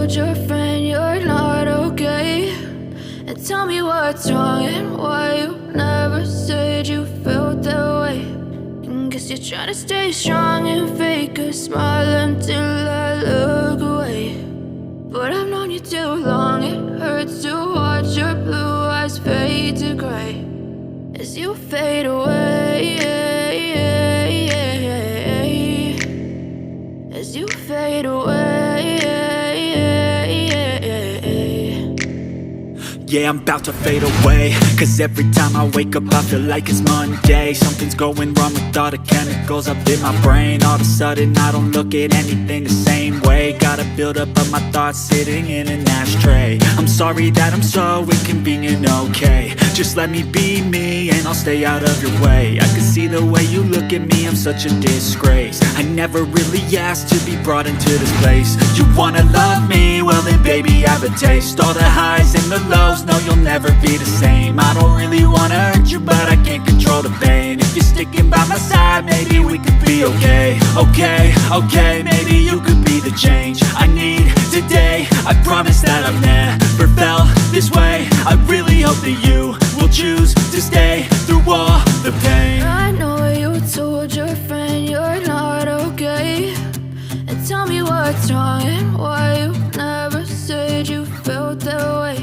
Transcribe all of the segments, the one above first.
told your friend you're not okay? And tell me what's wrong and why you never said you felt that way. And guess you're trying to stay strong and fake a smile until I look away. But I've known you too long, it hurts to watch your blue eyes fade to gray as you fade away, as you fade away. Yeah, I'm about to fade away, cause every time I wake up I feel like it's Monday. Something's going wrong with all the chemicals up in my brain. All of a sudden I don't look at anything the same way. Got a buildup of my thoughts sitting in an ashtray. I'm sorry that I'm so inconvenient, okay? Just let me be me and I'll stay out of your way. I can see the way you look at me, I'm such a disgrace. I never really asked to be brought into this place. You wanna love me? Well then baby have a taste. All the highs and the lows, no you'll never be the same. I don't really wanna hurt you but I can't control the pain. If you're sticking by my side maybe we could be okay. Okay, maybe you could be the change I need today. I promise that I've never felt this way. I really hope that you will choose to stay through all the pain. I know you told your friend you're not okay. And tell me what's wrong and why you never said you felt that way.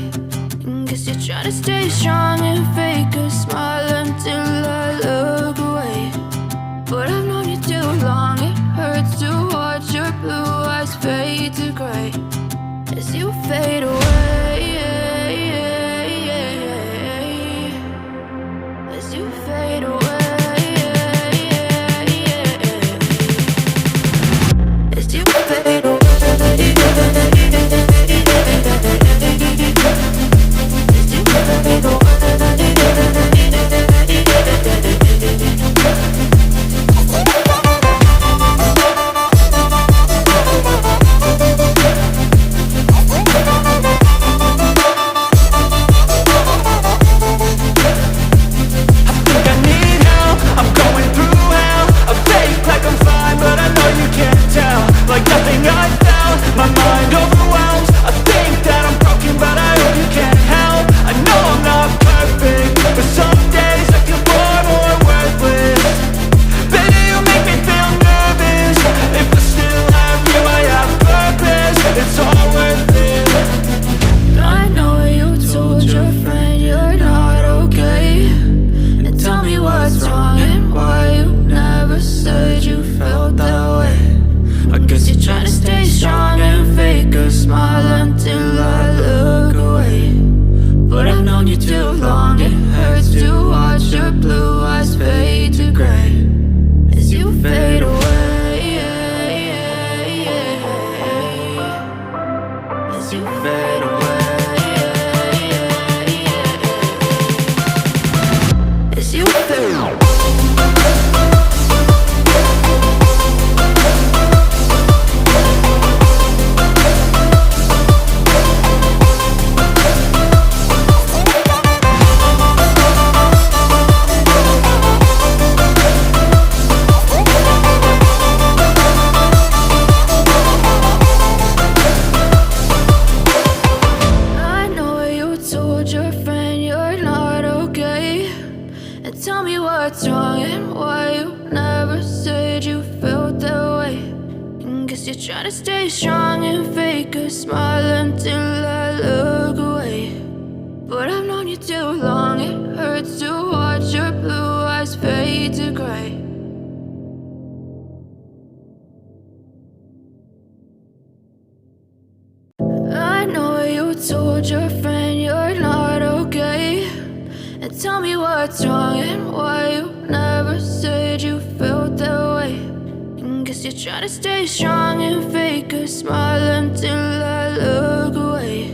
And guess you're trying to stay strong and fake a smile until I look away. But I've known you too long, it hurts to watch your blue eyes fade to gray as you fade away, as you fade away, as you fade away. Told your friend you're not okay. And tell me what's wrong and why you never said you felt that way. And guess you're trying to stay strong and fake a smile until I look away.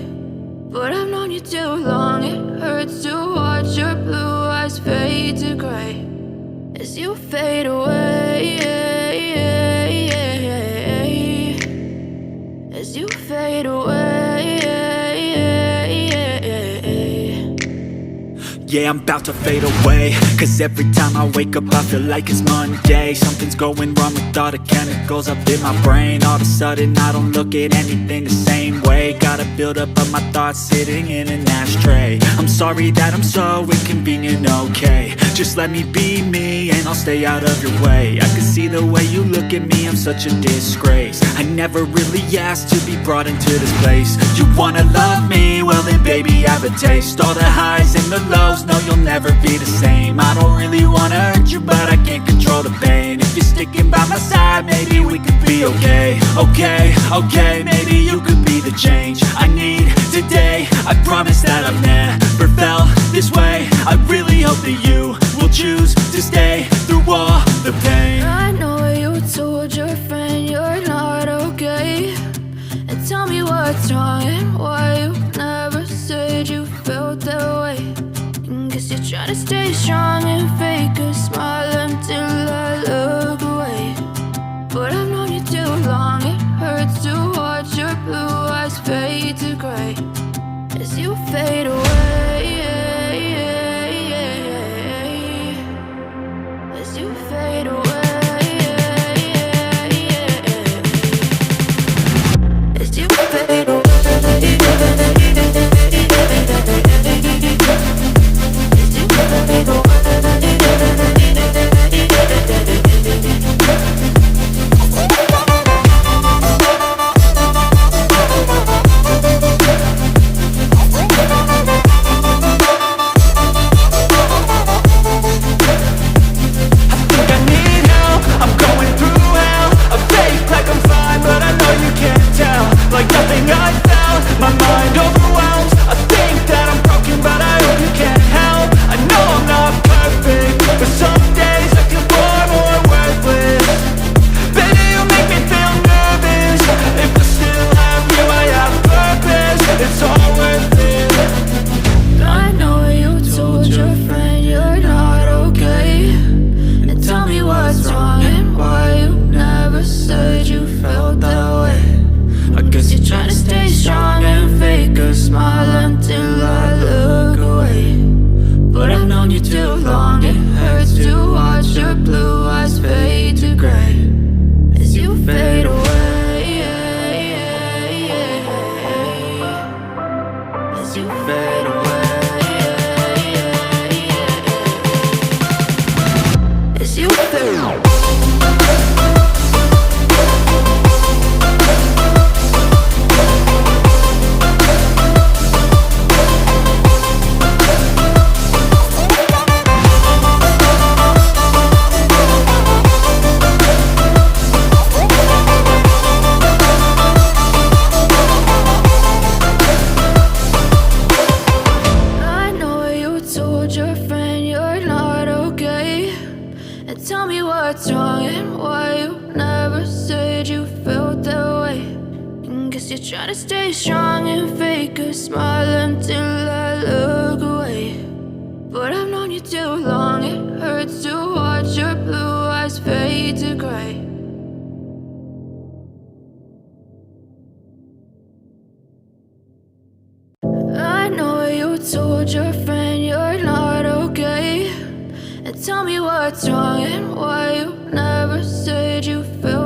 But I've known you too long, it hurts to watch your blue eyes fade to gray as you fade away, as you fade away. Yeah, I'm about to fade away, cause every time I wake up I feel like it's Monday. Something's going wrong with all the chemicals up in my brain. All of a sudden I don't look at anything the same way. Gotta build up of my thoughts sitting in an ashtray. I'm sorry that I'm so inconvenient, okay. Just let me be me and I'll stay out of your way. I can see the way you look at me, I'm such a disgrace. I never really asked to be brought into this place. You wanna love me? Well then baby I have a taste. All the highs and the lows, no you'll never be the same. I don't really wanna hurt you but I can't control the pain. If you're sticking by my side, maybe we could be okay. Okay, maybe you could be the change I need today. I promise that I've never felt this way. I really hope that you will choose to stay through all the pain. I know you told your friend you're not okay, and tell me what's wrong and why you never said you felt that way. Guess you're trying to stay strong and fake a smile until I look away. But I've known you too long, it hurts to watch your blue eyes fade to gray as you fade away. As you fade away. As you fade away. Try to stay strong and fake a smile until I look away. But I've known you too long, it hurts to watch your blue eyes fade to gray. I know you told your friend you're not okay, and tell me what's wrong and why you never said you